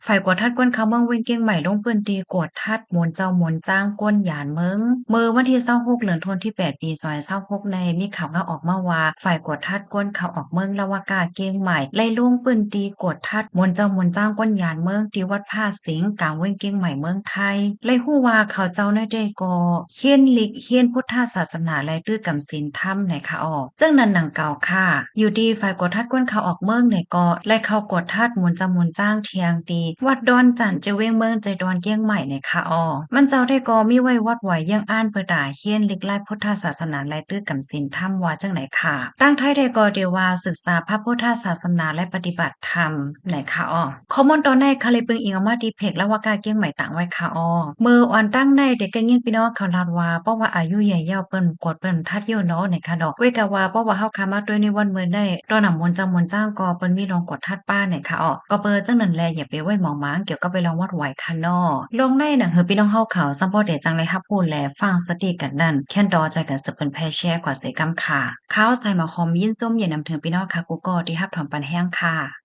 ฝ่ายกวดทัดกวนเขาเมืองเวียงเกียงใหม่ลงพื้นที่กวดทัดหมวนเจ้าหมวนจ้างก้นหยานเมืองมื้อวันที่26เดือนธันวาคมที่8ปี2026ในมีข่าวออกมาว่าฝ่ายกวดทัดกวนเขาออกเมืองละวากาเกียงใหม่ไล่ลงพื้นที่กวดทัดหมวนเจ้าหมวนจ้างก้นหยานเมืองที่วัดผ้าสิงห์กลางเวียงเกียงใหม่เมืองไทยไล่ฮู้ว่าเขาเจ้าในได้ก็เฮียนลิกเฮียนพุทธศาสนาและตื้อกำศีลธรรมในค่ะออกจึงนั้นหนังเก่าค่ะอยู่ดีฝ่ายกวดทัดกวนเขาออกเมืองในก็ไล่เข้ากวดทัดหมวนเจ้าหมวนจ้างเทียงตีวัดดอนจันเจเวงเมืองใจดอนเกียงใหม่ในค่ะมันเจ้าได้ก็มีไว้วัดไหวยังอ่านเปิดด่าเฮียนลิกไล่พุทธศาสนาและตื้อกำศีลธรรมว่าจังไหนค่ะตั้งไทยได้ก็เดียวว่าศึกษาพระพุทธศาสนาและปฏิบัติธรรมในค่ะข้อมูลตอนในคาเลยเปิงอิงออกมาดีเพกและว่ากาเกียงใหม่ต่างไว้ค่ะมืออ่อนตั้งในเด็กก็ยิ่งพี่น้องเขาลาดว่าเพราะว่าอายุใหญ่ยาวเปิ้นกดเปิ้นทัดเยี่ยวเนาะในค่ะดอกเว้ยกะว่าเพราะว่าเฮาคามาด้วยในวันมื้อได้ตอนนำมนต์จำมนต์จ้างก็เปิ้นมีลองกดทัดป้าในค่ะก็เปิ้นจังนั้นแลอย่าไปไว้หมองหมางเกี่ยวกับไปลองวัดไหวค่ะเนาะลงในหนังเฮอพี่น้องเฮาเขาซัมพอเดจังเลยรับพูดแลฟังสติกันนั่นแค่นดอใจกันสืบเปิ้นแพร่แชร์กว่าเสกำค่ะข่าวใส่มาคอมยินจมอย่านำถึงพี่น้องค่ะกูก็ที่รับถอมปันแห้งค่ะ